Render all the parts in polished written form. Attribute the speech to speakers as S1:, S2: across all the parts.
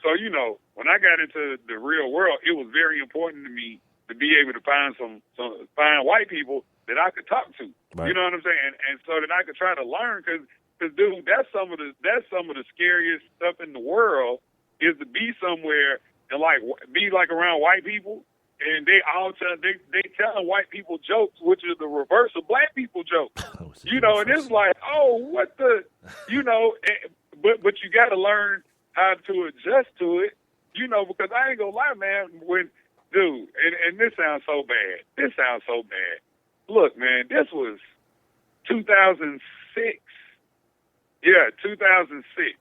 S1: So, when I got into the real world, it was very important to me to be able to find find white people that I could talk to.
S2: Right.
S1: You know what I'm saying? And so that I could try to learn, because dude, that's some of the scariest stuff in the world, is to be somewhere and be around white people, and they all they telling white people jokes, which is the reverse of black people jokes. And it's like, oh, what the, but you got to learn how to adjust to it, because I ain't gonna lie, man, dude, and this sounds so bad. Look, man, this was 2006. Yeah, 2006.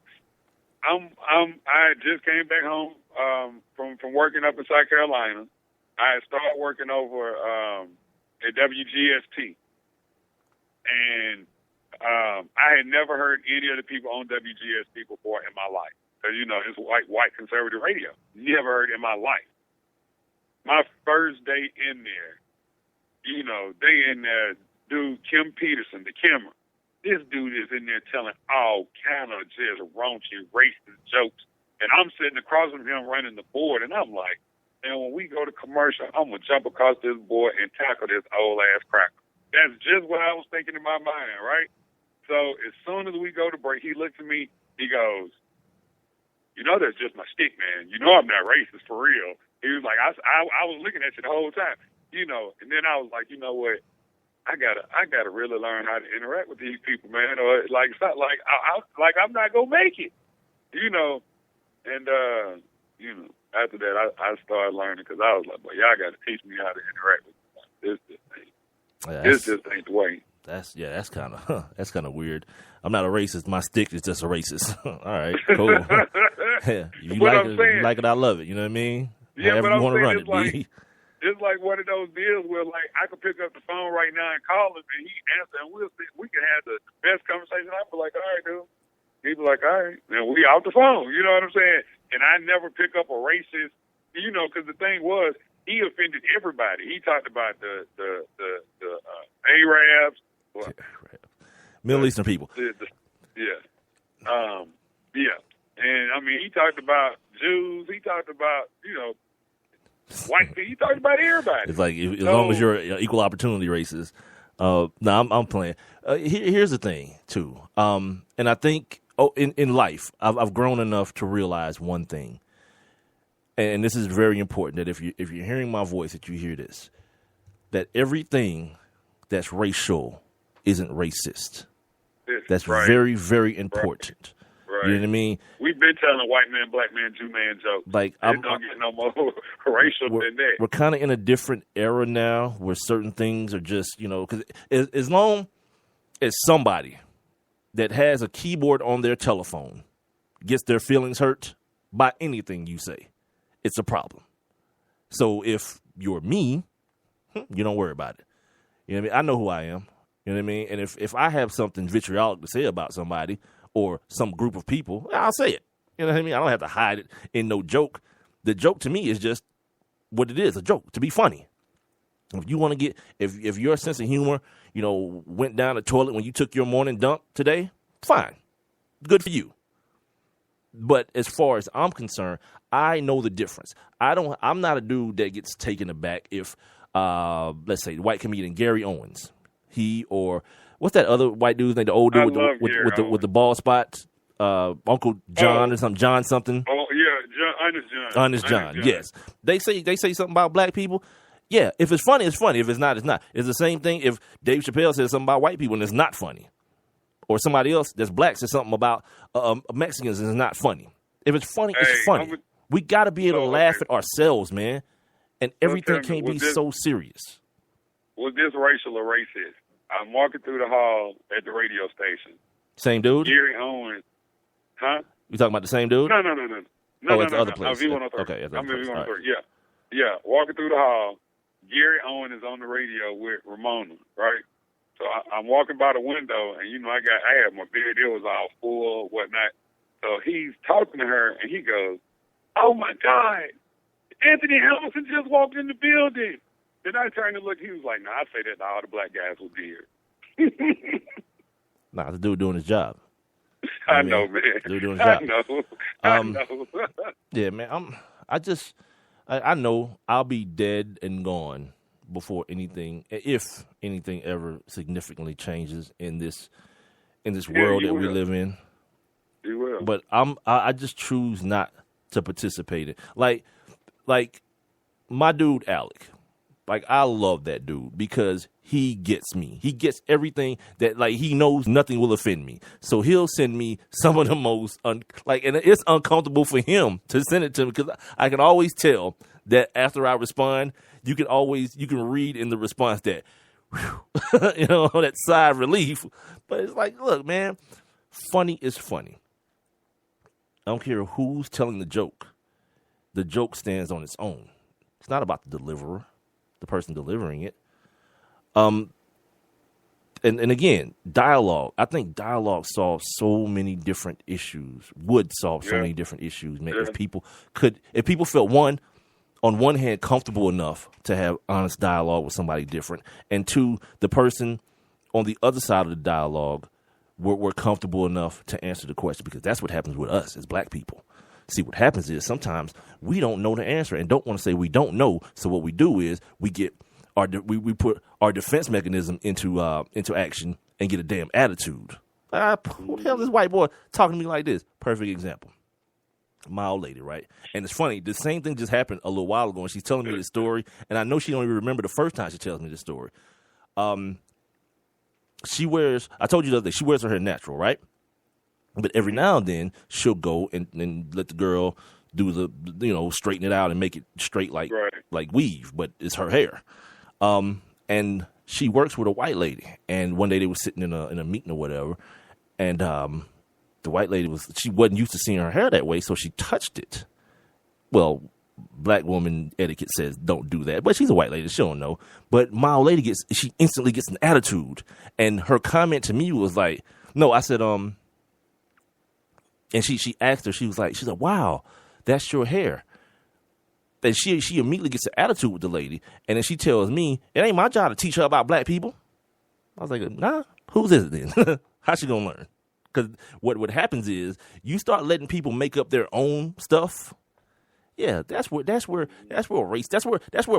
S1: I just came back home from working up in South Carolina. I started working over at WGST, and I had never heard any of the people on WGST before in my life. Because, it's white conservative radio. Never heard it in my life. My first day in there, they in there, dude, Kim Peterson, the Kimmer. This dude is in there telling all kind of just raunchy, racist jokes. And I'm sitting across from him running the board, and I'm like, and when we go to commercial, I'm going to jump across this board and tackle this old-ass cracker. That's just what I was thinking in my mind, right? So as soon as we go to break, he looks at me, he goes, that's just my stick, man. I'm not racist for real. He was like, I was looking at you the whole time, and then I was like, you know what? I gotta really learn how to interact with these people, man. Or it's not I'm not gonna make it, And after that, I started learning, because I was like, well, y'all gotta teach me how to interact with them. This just ain't the way.
S2: That's kind of weird. I'm not a racist. My stick is just a racist. All right, cool. You like it, I love it. You know what I mean?
S1: Yeah,
S2: however
S1: but
S2: you want to run
S1: it, it's like one of those deals where, I could pick up the phone right now and call him, and he answer, and we can have the best conversation. I'd be like, all right, dude. He'd be like, all right. And we off the phone. You know what I'm saying? And I never pick up a racist, because the thing was, he offended everybody. He talked about the Arabs.
S2: Middle Eastern people.
S1: Yeah. And, he talked about Jews. He talked about, white people. He talked about everybody.
S2: It's like, as long as you're equal opportunity racist. No, I'm playing. Here's the thing, too. And I think in life, I've grown enough to realize one thing. And this is very important, that if you're hearing my voice, that you hear this, that everything that's racial isn't racist. That's right. Very, very important.
S1: Right.
S2: You know what I mean?
S1: We've been telling white man, black man, Jew man jokes. It don't get no more racial than that.
S2: We're kind of in a different era now, where certain things are just, because as long as somebody that has a keyboard on their telephone gets their feelings hurt by anything you say, it's a problem. So if you're me, you don't worry about it. You know what I mean? I know who I am. You know what I mean? And if I have something vitriolic to say about somebody or some group of people, I'll say it. You know what I mean? I don't have to hide it in no joke. The joke to me is just what it is, a joke, to be funny. If you want to get, if your sense of humor, went down the toilet when you took your morning dump today, fine. Good for you. But as far as I'm concerned, I know the difference. I'm not a dude that gets taken aback if, let's say, the white comedian Gary Owens, what's that other white dude's name? The old dude with the bald spots, Uncle John or something, John something.
S1: Oh yeah,
S2: Honest John. Yes, they say something about black people. Yeah, if it's funny, it's funny. If it's not, it's not. It's the same thing if Dave Chappelle says something about white people and it's not funny, or somebody else that's black says something about Mexicans and it's not funny. If it's funny, it's funny. We got to be able to laugh at ourselves, man, and everything can't be so serious.
S1: Was this racial or racist? I'm walking through the hall at the radio station.
S2: Same dude?
S1: Gary Owens. Huh?
S2: You talking about the same dude?
S1: No.
S2: It's the other place.
S1: V103.
S2: Okay,
S1: I'm in V103. Right. Yeah. Walking through the hall, Gary Owens is on the radio with Ramona, right? So I'm walking by the window, and I had my beard. It was all full, whatnot. So he's talking to her, and he goes, "Oh my God, Anthony Hamilton just walked in the building." Then I turned to look. He was like, "No, I say that to all the black guys with beard."
S2: Nah, the dude doing his job.
S1: I know, man.
S2: They're doing a
S1: I
S2: job.
S1: know. I know.
S2: Yeah, man. I know I'll be dead and gone before anything, if anything ever significantly changes in this world that we live in.
S1: You will.
S2: But I just choose not to participate in. Like my dude Alec. Like, I love that dude because he gets me. He gets everything that, like, he knows nothing will offend me. So he'll send me some of the most, and it's uncomfortable for him to send it to me because I can always tell that after I respond, you can read in the response that, that sigh of relief. But it's like, look, man, funny is funny. I don't care who's telling the joke. The joke stands on its own. It's not about the deliverer, the person delivering it. And again, dialogue. I think dialogue solves so many different issues. Would solve so many different issues, man. If people felt on one hand comfortable enough to have honest dialogue with somebody different, and two, the person on the other side of the dialogue were comfortable enough to answer the question, because that's what happens with us as black people. See, what happens is sometimes we don't know the answer and don't want to say we don't know. So what we do is we put our defense mechanism into action and get a damn attitude. Who the hell is this white boy talking to me like this? Perfect example. My old lady, right? And it's funny, the same thing just happened a little while ago, and she's telling me this story, and I know she don't even remember the first time she tells me this story. She wears, I told you the other day, she wears her hair natural, right? But every now and then she'll go and let the girl do the, straighten it out and make it straight like weave, but it's her hair. And she works with a white lady, and one day they were sitting in a meeting or whatever, and the white lady she wasn't used to seeing her hair that way, so she touched it. Well, black woman etiquette says don't do that, but she's a white lady, she don't know. But my old lady she instantly gets an attitude, and her comment to me was like, no, I said, and she asked her, she's like, wow, that's your hair. And she immediately gets an attitude with the lady, and then she tells me, it ain't my job to teach her about black people. I was like, nah, whose is it then? How's she gonna learn? Because what happens is you start letting people make up their own stuff. Yeah, that's where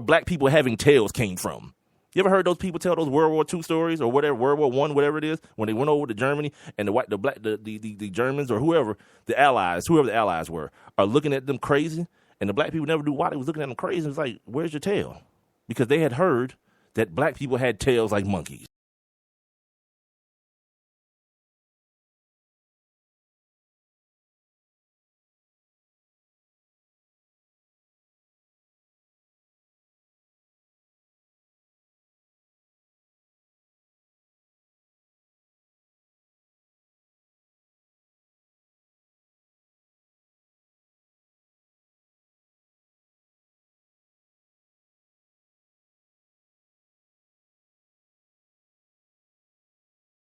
S2: black people having tails came from. You ever heard those people tell those World War II stories or whatever, World War I, whatever it is, when they went over to Germany and the Germans or whoever the allies were, are looking at them crazy, and the black people never knew why they was looking at them crazy. It's like, where's your tail? Because they had heard that black people had tails like monkeys.